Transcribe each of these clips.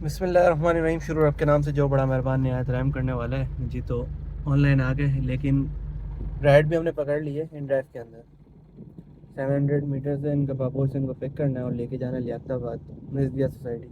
बिस्मिल्लाहिर्रहमानिर्रहीम। शुरू आपके नाम से जो बड़ा मेहरबान निहायत रहम करने वाला है जी। तो ऑनलाइन आ गए, लेकिन राइड भी हमने पकड़ ली है इन ड्राइव के अंदर। 700 मीटर से इनका बाबू से इनको पिक करना है और लेके जाना है लियाकताबाद नज़दिया सोसाइटी।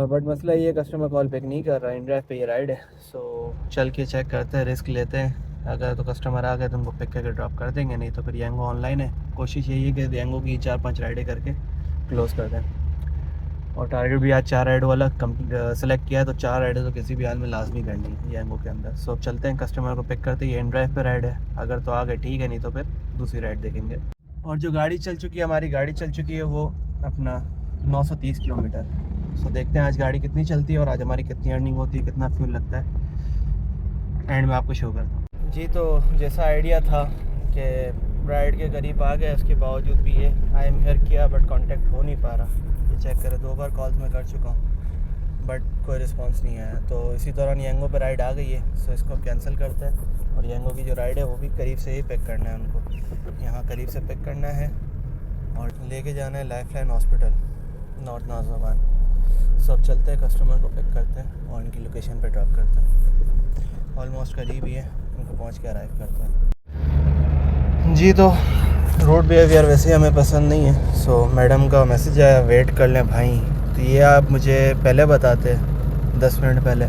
बट मसला ये कस्टमर कॉल पिक नहीं कर रहा है। इन ड्राइव पे ये राइड है, सो चल के चेक करते हैं, रिस्क लेते हैं। अगर तो कस्टमर आ गए तो उनको पिक करके ड्रॉप कर देंगे, नहीं तो फिर येंगो ऑनलाइन है। कोशिश यही है कि येंगो की 4-5 राइडें करके क्लोज़ कर दें। और टारगेट भी आज 4 राइड वाला सेलेक्ट किया है, तो 4 राइडें तो किसी भी हाल में लाजमी करनी है येंगो के अंदर। सो अब चलते हैं, कस्टमर को पिक करते ही एंड ड्राइव पे राइड है। अगर तो आ गए ठीक है, नहीं तो फिर दूसरी राइड देखेंगे। और जो गाड़ी चल चुकी है, हमारी गाड़ी चल चुकी है वो अपना 930 किलोमीटर। सो देखते हैं आज गाड़ी कितनी चलती है और आज हमारी कितनी अर्निंग होती है, कितना फ्यूल लगता है, एंड में आपको शो करता हूँ जी। तो जैसा आइडिया था कि राइड के करीब आ गए, उसके बावजूद भी ये आई एम हियर किया बट कांटेक्ट हो नहीं पा रहा। ये चेक करें, 2 बार कॉल्स मैं कर चुका हूँ बट कोई रिस्पांस नहीं आया। तो इसी दौरान येंगो पे राइड आ गई है, सो इसको कैंसिल करते हैं। और येंगो की जो राइड है वो भी करीब से ही पिक करना है उनको, यहाँ करीब से पिक करना है और लेके जाना है लाइफलाइन हॉस्पिटल नॉर्थ नाज़िबान। सो अब चलते हैं, कस्टमर को पिक करते हैं और इनकी लोकेशन पे ड्रॉप करते हैं। ऑलमोस्ट करीब ही है, उनको पहुँच के अराइव करते हैं जी। तो रोड बिहेवियर वैसे हमें पसंद नहीं है। सो मैडम का मैसेज आया, वेट कर लें भाई। तो ये आप मुझे पहले बताते 10 मिनट पहले,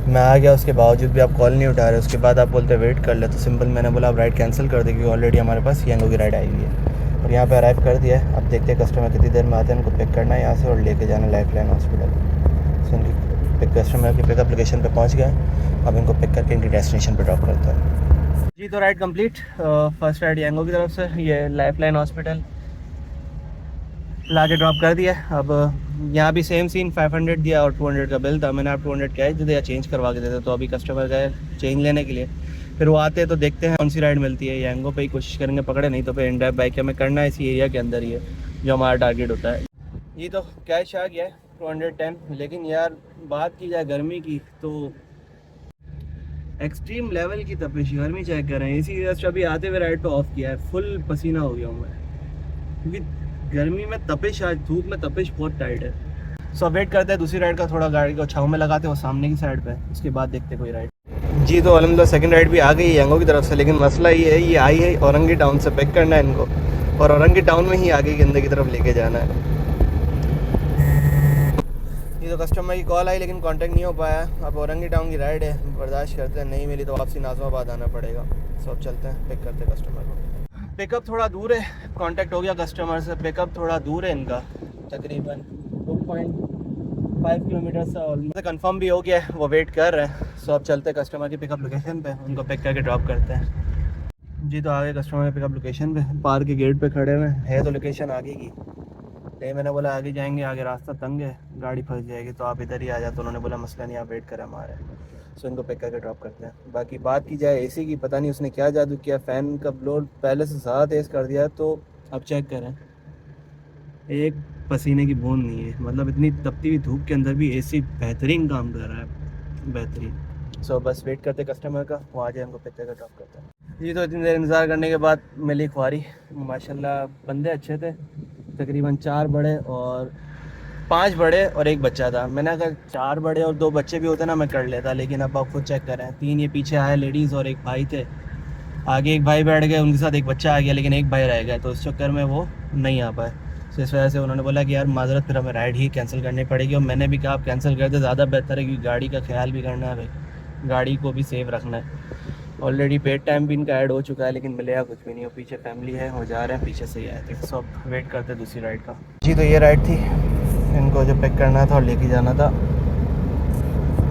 मैं आ गया, उसके बावजूद भी आप कॉल नहीं उठा रहे। उसके बाद आप बोलते वेट कर ले, तो सिंपल मैंने बोला आप राइड कैंसिल कर दे, क्योंकि ऑलरेडी हमारे पास येंगो की राइड आई हुई है। और यहाँ पे अराइव कर दिया है। अब देखते हैं कस्टमर कितनी देर में आते हैं। उनको पिक करना है यहाँ से और लेके जाना लाइफलाइन हॉस्पिटल। सो उनकी कस्टमर की पिकअप लोकेशन पे पहुँच गए। अब इनको पिक करके इनकी डेस्टिनेशन पे ड्रॉप करता है जी। तो राइड कंप्लीट, फर्स्ट राइड येंगो की तरफ से, ये लाइफलाइन हॉस्पिटल ला के ड्रॉप कर दिया। अब यहाँ भी सेम सीन, 500 दिया और 200 का बिल था। मैंने आप 200 कैश दे दिया, चेंज करवा के देते। तो अभी कस्टमर गए चेंज लेने के लिए, फिर वो आते हैं तो देखते हैं कौन सी राइड मिलती है। येंगो पे ही कोशिश करेंगे पकड़े, नहीं तो फिर इन ड्राइव बाइक हमें करना है इसी एरिया के अंदर ही है जो हमारा टारगेट होता है। ये तो कैश आ गया है 210। लेकिन यार बात की जाए गर्मी की, तो एक्सट्रीम लेवल की तपिश, गर्मी चेक कर रहे हैं। इसी जस्ट अभी आते हुए राइड पे ऑफ किया है, फुल पसीना हो गया हूँ मैं, क्योंकि गर्मी में तपिश, आज धूप में तपिश बहुत टाइट है। सो वेट करते हैं दूसरी राइड का, थोड़ा गाड़ी को छाँव में लगाते हैं वो सामने की साइड पे, उसके बाद देखते कोई राइड जी। तो अलहमदुलिल्लाह सेकंड राइड भी आ गई है येंगो की तरफ से। लेकिन मसला ये है, ये आई है औरंगी टाउन से, पिक करना है इनको और औरंगी टाउन में ही आगे के अंदर की तरफ लेके जाना है। ये तो कस्टमर की कॉल आई लेकिन कांटेक्ट नहीं हो पाया। अब औरंगी टाउन की राइड है, बर्दाश्त करते हैं, नहीं मिली तो वापसी नाज़िमाबाद आना पड़ेगा। सो अब चलते हैं, पिक करते हैं कस्टमर को। पिकअप थोड़ा दूर है, कांटेक्ट हो गया कस्टमर से, पिकअप थोड़ा दूर है इनका, तकरीबन 2.5 किलोमीटर से। ऑलमोस्ट कंफर्म भी हो गया है, वो वेट कर रहे हैं। सो अब चलते हैं कस्टमर की पिकअप लोकेशन पे, उनको पिक करके ड्रॉप करते हैं जी। तो आगे कस्टमर की पिकअप लोकेशन पे, पार्क के गेट पे खड़े हुए हैं। तो लोकेशन आगे की, मैंने बोला आगे जाएंगे, आगे रास्ता तंग है, गाड़ी फंस जाएगी, तो आप इधर ही आ जाए। तो उन्होंने बोला मसला नहीं, आप वेट करें हमारे। सो इनको पिक करके ड्रॉप करते हैं। बाकी बात की जाए एसी की, पता नहीं उसने क्या जादू किया, फ़ैन का ब्लोर पहले से ज़्यादा तेज़ कर दिया। तो अब चेक करें, एक पसीने की बूंद नहीं है। मतलब इतनी तपती हुई धूप के अंदर भी एसी बेहतरीन काम कर रहा है, बेहतरीन। सो बस वेट करते कस्टमर का, वो आ जाए, हमको पिक करके ड्रॉप करते हैं जी। तो इतनी देर इंतज़ार करने के बाद मिली ख्वारी। माशाल्लाह बंदे अच्छे थे, तकरीबन 4 बड़े और 5 बड़े और 1 बच्चा था। मैंने अगर 4 बड़े और 2 बच्चे भी होते ना मैं कर लेता, लेकिन अब आप खुद चेक करें, 3 ये पीछे आए लेडीज़ और 1 भाई थे। आगे 1 भाई बैठ गए, उनके साथ 1 बच्चा आ गया, लेकिन 1 भाई रह गया, तो इस चक्कर में वो नहीं आ पाए। तो इस वजह से उन्होंने बोला कि यार माजरत, फिर हमें राइड ही कैंसिल करनी पड़ेगी। और मैंने भी कहा आप कैंसिल कर दे, ज़्यादा बेहतर है, क्योंकि गाड़ी का ख्याल भी करना है भाई, गाड़ी को भी सेफ रखना है। ऑलरेडी पेड टाइम भी इनका ऐड हो चुका है, लेकिन मिलेगा कुछ भी नहीं। वो पीछे फैमिली है, वो जा रहे हैं, पीछे से ही आए थे। सब वेट करते दूसरी राइड का जी। तो ये राइड थी, इनको जो पिक करना था और लेके जाना था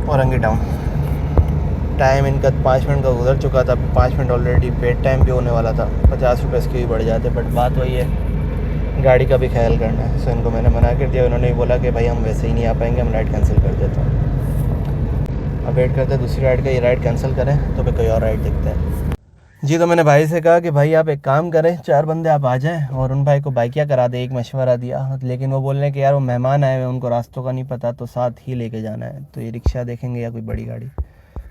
औरंगी टाउन। टाइम इनका 5 मिनट का गुजर चुका था, 5 मिनट ऑलरेडी पेड टाइम भी होने वाला था। 50 रुपये इसके भी बढ़ जाते, बट बात वही है, गाड़ी का भी ख्याल करना है। सो इनको मैंने मना कर दिया। उन्होंने भी बोला कि भाई हम वैसे ही नहीं आ पाएंगे, हम राइड कैंसिल कर देते हैं। अब वेट करते हैं दूसरी राइड का, ये राइड कैंसिल करें तो फिर कोई और राइड देखते हैं जी। तो मैंने भाई से कहा कि भाई आप एक काम करें, 4 बंदे आप आ जाएं और उन भाई को बाइकिया करा दे, एक मशवरा दिया। लेकिन वो बोल रहे हैं कि यार वो मेहमान आए हुए, उनको रास्तों का नहीं पता, तो साथ ही लेके जाना है। तो ये रिक्शा देखेंगे या कोई बड़ी गाड़ी।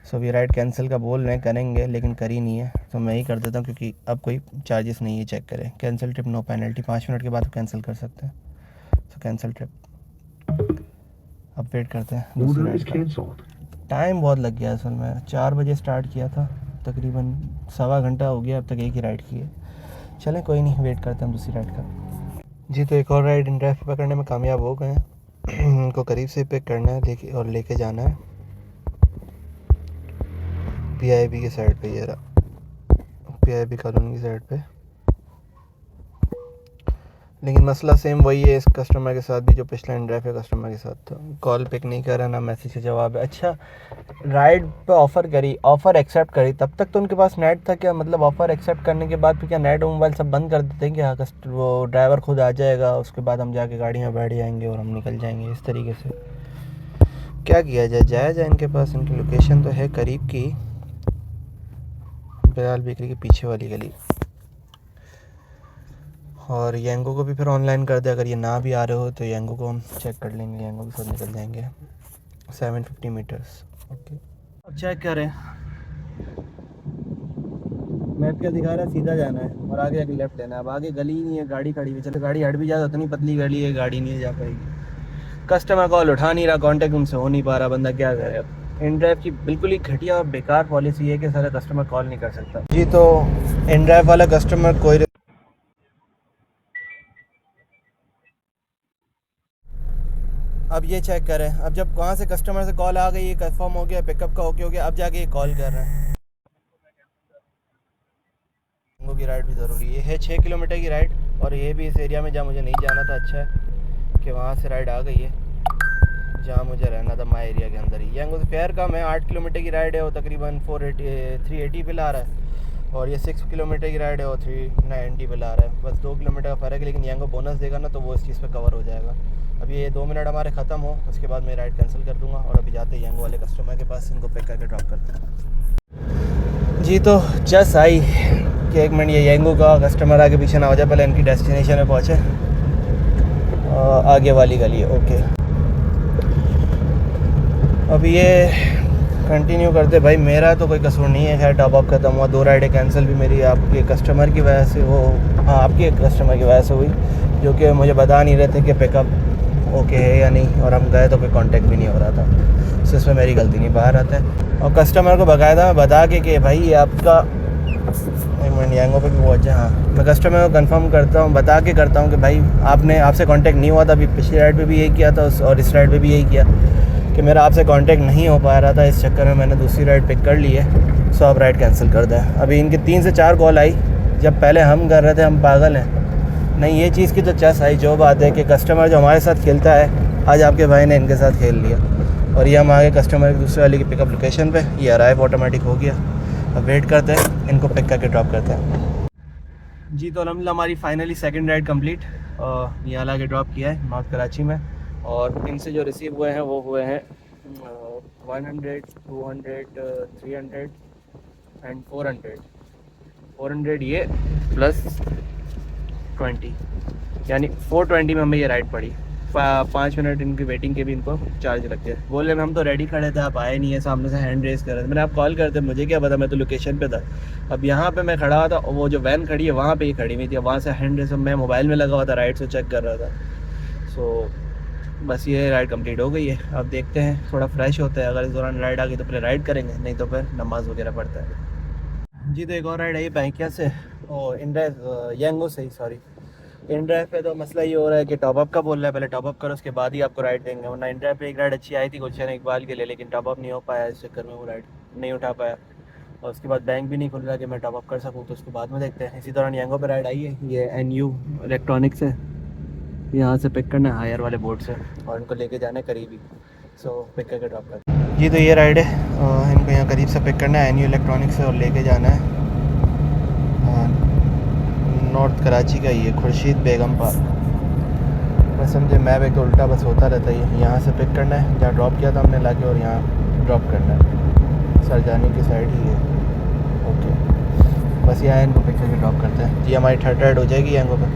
सो ये राइड कैंसिल का बोल रहे हैं, करेंगे, लेकिन करी नहीं है तो मैं ही कर देता हूँ, क्योंकि अब कोई चार्जेस नहीं है। चेक करें, cancel trip no penalty, 5 minute के बाद कैंसिल कर सकते हैं। सो कैंसिल ट्रिप, अब वेट करते हैं दूसरी राइड का। टाइम बहुत लग गया असल में, 4 बजे स्टार्ट किया था, तकरीबन सवा घंटा हो गया, अब तक एक ही राइड की है। चलें कोई नहीं, वेट करते हैं दूसरी राइड का। जी तो एक और राइड इन ड्राइव पकड़ने में कामयाब हो गए हैं। उनको करीब से पिक करना है और लेके जाना है PIB की साइड पे, ये रहा PIB कॉलोनी की साइड पे। लेकिन मसला सेम वही है इस कस्टमर के साथ भी जो पिछले इन ड्राइव के कस्टमर के साथ था। कॉल पिक नहीं कर रहा, ना मैसेज का जवाब है। अच्छा, राइड पे ऑफ़र करी, ऑफ़र एक्सेप्ट करी, तब तक तो उनके पास नेट था क्या? मतलब ऑफ़र एक्सेप्ट करने के बाद फिर क्या नेट और मोबाइल सब बंद कर देते हैं क्या? वो ड्राइवर खुद आ जाएगा, उसके बाद हम जाके गाड़ी में बैठ जाएंगे और हम निकल जाएंगे इस तरीके से? क्या किया जाए? जाया जाए इनके पास? इनकी लोकेशन तो है करीब की, बिलाल बेकरी के पीछे वाली गली। और येंगो को भी फिर ऑनलाइन कर दे, अगर ये ना भी आ रहे हो तो येंगो को हम चेक कर लेंगे, येंगो के साथ निकल जाएंगे। 750 मीटर्स, ओके। अब चेक करें, मैप क्या दिखा रहा है, सीधा जाना है और आगे आगे लेफ्ट लेना है। अब आगे गली ही नहीं है, गाड़ी खड़ी हुई, चलो गाड़ी हट भी जाए, उतनी पतली गली है, गाड़ी नहीं जा पाएगी। कस्टमर कॉल उठा नहीं रहा, कॉन्टेक्ट उनसे हो नहीं पा रहा, बंदा क्या करे? अब इन ड्राइव की बिल्कुल ही घटिया और बेकार पॉलिसी है कि सारा कस्टमर कॉल नहीं कर सकता। जी तो इन ड्राइव वाला कस्टमर कोई, अब ये चेक करें, अब जब वहाँ से कस्टमर से कॉल आ गई, ये कंफर्म हो गया, पिकअप का ओके हो गया, अब जाके ये कॉल कर रहे हैं। येंगो की राइड भी ज़रूरी है, ये है 6 किलोमीटर की राइड, और ये भी इस एरिया में जहाँ मुझे नहीं जाना था। अच्छा है कि वहाँ से राइड आ गई है जहाँ मुझे रहना था, माई एरिया के अंदर ही। येंगो से फेयर कम है, 8 किलोमीटर की राइड है, वो तकरीबन 380 बिल आ रहा है, और ये 6 किलोमीटर की राइड है, वो 390 बिल आ रहा है। बस 2 किलोमीटर का फ़र्क है, लेकिन येंगो बोनस देगा ना तो वो इस चीज़ पे कवर हो जाएगा। अभी ये 2 मिनट हमारे ख़त्म हो, उसके बाद मैं राइड कैंसिल कर दूँगा, और अभी जाते हैं येंगो वाले कस्टमर के पास, इनको पिक करके ड्रॉप करते हैं। जी तो जस्ट आई कि 1 मिनट, ये येंगो का कस्टमर आगे पीछे ना हो जाए, पहले इनकी डेस्टिनेशन में पहुँचे, आगे वाली गली है, ओके। अब ये कंटिन्यू करते भाई, मेरा तो कोई कसूर नहीं है, खैर टॉप अप खत्म हुआ, 2 राइडें कैंसिल भी मेरी आपके कस्टमर की वजह से, वो हाँ आपके कस्टमर की वजह से हुई, जो कि मुझे बता नहीं रहे थे कि पिकअप ओके है या नहीं, और हम गए तो कोई कांटेक्ट भी नहीं हो रहा था। सो इसमें मेरी गलती नहीं, बाहर आते हैं। और कस्टमर को बाकायदा मैं बता के कि भाई आपका, एक मिनट, येंगो पे भी वो, अच्छा हाँ, मैं कस्टमर को कंफर्म करता हूँ, बता के करता हूँ कि भाई आपसे कांटेक्ट नहीं हुआ था, अभी पिछली राइड पे भी यही किया था और इस राइड पे भी यही किया कि मेरा आपसे कांटेक्ट नहीं हो पा रहा था, इस चक्कर में मैंने दूसरी राइड पिक कर ली है। सो आप राइड कैंसिल कर दें। अभी इनके 3 से 4 कॉल आई, जब पहले हम कर रहे थे, हम पागल हैं नहीं, ये चीज़ की तो चस आई। जो बात है कि कस्टमर जो हमारे साथ खेलता है, आज आपके भाई ने इनके साथ खेल लिया, और ये हम आगे कस्टमर की दूसरे वाले की पिकअप लोकेशन पे, ये अराइव ऑटोमेटिक हो गया। अब वेट करते हैं, इनको पिक करके ड्रॉप करते हैं। जी तो अल्हम्दुलिल्लाह हमारी फाइनली सेकंड राइड कंप्लीट, यहाँ ला के ड्रॉप किया है नॉर्थ कराची में, और इनसे जो रिसीव हुए हैं वो हुए हैं 100, 200, 300 एंड 400 ये प्लस 20, यानी 420 में हमें ये राइड पड़ी। 5 मिनट इनकी वेटिंग के भी इनको चार्ज लग गया। बोले हम तो रेडी खड़े थे, आप आए नहीं है, सामने से हैंड रेस कर रहे थे। मैंने आप कॉल करते, मुझे क्या पता, मैं तो लोकेशन पे था। अब यहाँ पे मैं खड़ा हुआ था, वो जो वैन खड़ी है वहाँ पे ही खड़ी हुई थी, वहाँ से हैंड रेस, मैं मोबाइल में लगा हुआ था, राइड से चेक कर रहा था। सो बस ये राइड कंप्लीट हो गई है। अब देखते हैं, थोड़ा फ्रेश होता है, अगर इस दौरान राइड आ गई तो पहले राइड करेंगे, नहीं तो फिर नमाज़ वगैरह पढ़ता है। जी तो एक और राइड आई बैंकिया से, और इन ड्राइव येंगो से ही, सॉरी, इन ड्राइव पे तो मसला ये हो रहा है कि टॉप अप का बोल रहा है, पहले टॉप अप करो उसके बाद ही आपको राइड देंगे। वरना इन ड्राइव पे एक राइड अच्छी आई थी गुलशन इकबाल के लिए, लेकिन टॉप अप नहीं हो पाया, इस चक्कर में वो राइड नहीं उठा पाया, और उसके बाद बैंक भी नहीं खुल रहा कि मैं टॉप अप कर सकूँ, तो उसको बाद में देखते हैं। इसी दौरान येंगो पे राइड आई है, ये NU इलेक्ट्रॉनिक्स है, यहाँ से पिक करना है हायर वाले बोर्ड से, और इनको लेके जाना है करीबी। सो पिक करके ड्रॉप कर। जी तो ये राइड है, इनको यहाँ करीब से पिक करना है NU इलेक्ट्रॉनिक्स से, और लेके जाना है नॉर्थ कराची का ही है, खुर्शीद बेगम पार्क। बस समझे मैप एक तो उल्टा बस होता रहता है। यहाँ से पिक करना है जहाँ ड्रॉप किया था हमने लाके, और यहाँ ड्रॉप करना है, सरजानी की साइड ही है, ओके। बस यहाँ इनको पिक करके ड्रॉप करते हैं। जी हमारी थर्ड राइड हो जाएगी येंगो पे,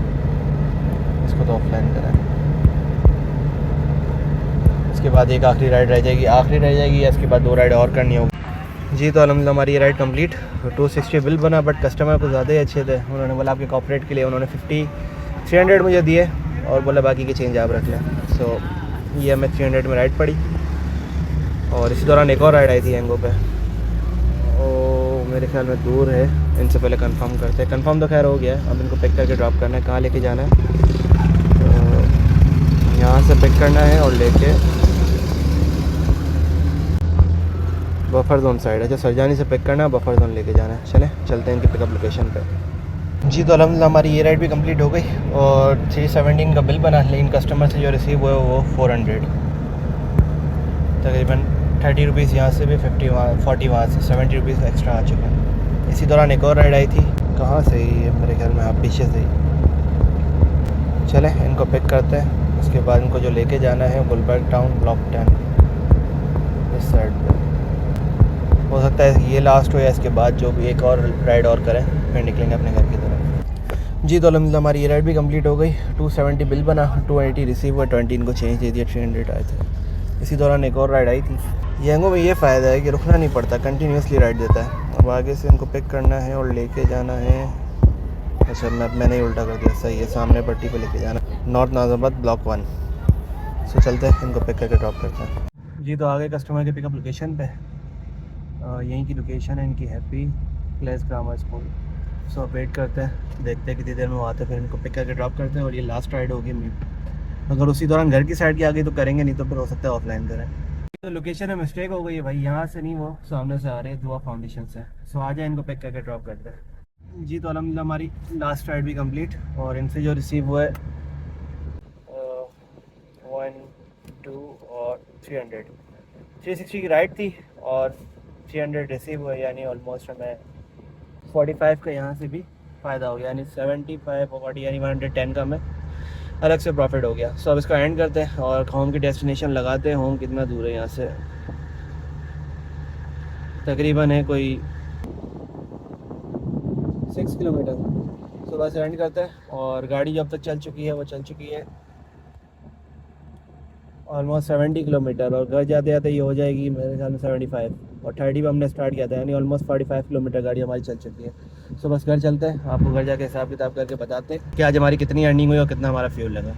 इसको तो ऑफलाइन करें, उसके बाद एक आखिरी राइड रह जाएगी, या इसके बाद 2 राइड और करनी होगी। जी तो अल्हम्दुलिल्लाह हमारी ये राइड कंप्लीट, 260 बिल बना, बट कस्टमर को ज़्यादा ही अच्छे थे। उन्होंने बोला आपके कॉपरेट के लिए उन्होंने 300 मुझे दिए, और बोला बाकी के चेंज आप रख लें। सो ये हमें 300 में राइड पड़ी और इसी दौरान एक और राइड आई थी एंगो पे। ओ मेरे ख्याल में दूर है, इनसे पहले कंफर्म करते हैं। कंफर्म तो खैर हो गया है, अब इनको पिक करके ड्रॉप करना है। कहाँ लेके जाना है? यहाँ से पिक करना है और लेके बफर जोन साइड है, जो सरजानी से पिक करना है, बफर जोन लेके जाना है। चलते हैं इनकी पिकअप लोकेशन पे। जी तो अल्हम्दुलिल्लाह हमारी ये राइड भी कंप्लीट हो गई और 317 का बिल बना, लेकिन कस्टमर से जो रिसीव हुआ वो 400, तकरीबन 30 रुपीज़ यहाँ से भी 40 वहाँ से 70 रुपीज़ एक्स्ट्रा आ चुके हैं। इसी दौरान एक और राइड आई थी, कहाँ से ही मेरे ख्याल में आप पीछे से ही। चलें इनको पिक करते हैं, उसके बाद इनको जो लेके जाना है गुलबर्ग टाउन ब्लॉक 10 इस साइड पे। हो सकता है ये लास्ट हो या इसके बाद जो भी एक और राइड और करें, फिर निकलेंगे अपने घर की तरफ। जी तो अल्हम्दुलिल्लाह हमारी ये राइड भी कंप्लीट हो गई। 270 बिल बना, 280 रिसीव हुआ, 20 इनको चेंज दे दिया, 300 आए थे। इसी दौरान एक और राइड आई थी। येंगो में ये फ़ायदा है कि रुकना नहीं पड़ता, कंटिन्यूसली राइड देता है। अब आगे से इनको पिक करना है और लेके जाना है। अच्छा मैंने ही उल्टा कर दिया, सही है, सामने पट्टी पे लेके जाना, नॉर्थ नाज़िमाबाद ब्लॉक 1। सो चलते हैं इनको पिक करके ड्रॉप करते हैं। जी तो आगे कस्टमर के पिकअप लोकेशन पे, यहीं की लोकेशन है इनकी, हैप्पी प्लेस ग्रामर स्कूल। सो वेट करते हैं, देखते हैं कितनी देर में वो आते हैं, फिर इनको पिक करके ड्रॉप करते हैं। और ये लास्ट राइड होगी मेरी, अगर उसी दौरान घर की साइड की आ गई तो करेंगे, नहीं तो फिर हो सकता है ऑफलाइन करें। तो लोकेशन में मिस्टेक हो गई है भाई, यहाँ से नहीं, वो सामने से आ रहे हैं दुआ फाउंडेशन से। सो आ जाए इनको पिक करके ड्रॉप करते हैं। जी तो अल्हम्दुलिल्लाह हमारी लास्ट राइड भी कंप्लीट और इनसे जो रिसीव हुआ है 1 2 और 360 की राइड थी और 300 रिसीव हुआ, यानी ऑलमोस्ट हमें 45 का यहाँ से भी फ़ायदा हो गया, यानी 75 और 40 यानी 110 का हमें अलग से प्रॉफिट हो गया। सो अब इसका एंड करते हैं और होम की डेस्टिनेशन लगाते हैं। होम कितना दूर है यहाँ से? तकरीबन है कोई 6 किलोमीटर। सो बस एंड करते हैं और गाड़ी जो अब तक चल चुकी है वो चल चुकी है ऑलमोस्ट 70 किलोमीटर और घर जाते जाते ये हो जाएगी मेरे ख्याल में 75 और 30 पे हमने स्टार्ट किया था, यानी ऑलमोस्ट 45 किलोमीटर गाड़ी हमारी चल चुकी है। सो बस घर चलते हैं, आपको घर जाके हिसाब किताब करके बताते हैं कि आज हमारी कितनी अर्निंग हुई और कितना हमारा फ्यूल लगा।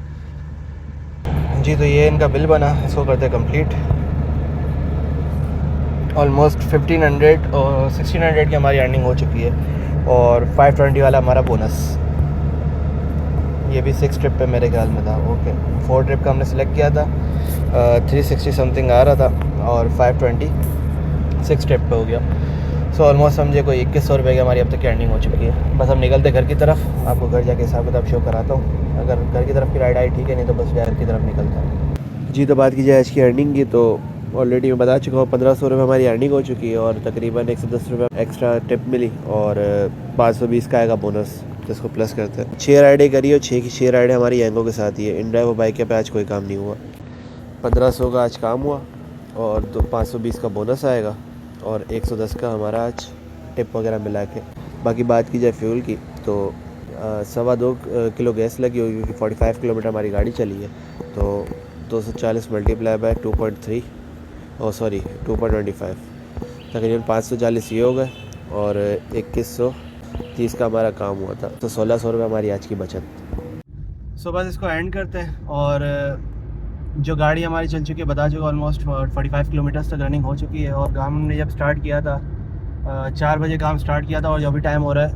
जी तो ये इनका बिल बना, इसको करते हैं कंप्लीट। ऑलमोस्ट 1500 और 1600 की हमारी अर्निंग हो चुकी है और 520 वाला हमारा बोनस, ये भी 6 ट्रिप पे मेरे ख्याल में था। ओके 4 ट्रिप का हमने सेलेक्ट किया था, 360 समथिंग आ रहा था और 520 6 ट्रिप पे हो गया। सो ऑलमोस्ट समझे कोई 2100 रुपये की हमारी अब तक की अर्निंग हो चुकी है। बस हम निकलते घर की तरफ, आपको घर जाके हिसाब किताब शो कराता हूँ। अगर घर की तरफ की राइड आई ठीक है, नहीं तो बस घर की तरफ निकलता हूँ। जी तो बात की जाए आज की अर्निंग की, तो ऑलरेडी मैं बता चुका हूँ 1500 रुपये हमारी अर्निंग हो चुकी है और तकरीबन 110 रुपये एक्स्ट्रा टिप मिली और 520 का आएगा बोनस, तो इसको प्लस करते हैं। 6 राइडें करी और 6 की 6 राइडें हमारी एंगो के साथ ही है। इन ड्राइव बाइक पे आज कोई काम नहीं हुआ। 1500 का आज काम हुआ और 520 का बोनस आएगा और 110 का हमारा आज टिप वगैरह मिला के। बाकी बात की जाए फ्यूल की, तो 2.25 किलो गैस लगी होगी क्योंकि 45 किलोमीटर हमारी गाड़ी चली है, तो 240 मल्टीप्लाई बाय 2.3 और सॉरी 2.25 तकरीबन 540 ये हो गए और 2130 का हमारा काम हुआ था, तो 1600 रुपये हमारी आज की बचत। सो बस इसको एंड करते हैं और जो गाड़ी हमारी चल चुकी है बता चुका, ऑलमोस्ट 45 किलोमीटर्स तक रनिंग हो चुकी है। और काम हमने जब स्टार्ट किया था 4 बजे काम स्टार्ट किया था और जो भी टाइम हो रहा है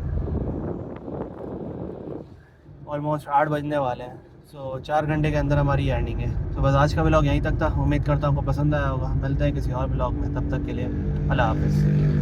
ऑलमोस्ट 8 बजने वाले हैं। सो 4 घंटे के अंदर हमारी अर्निंग है। तो बस आज का व्लॉग यहीं तक था, उम्मीद करता हूँ आपको पसंद आया होगा। मिलते हैं किसी और व्लॉग में, तब तक के लिए अल्लाह हाफ़िज़।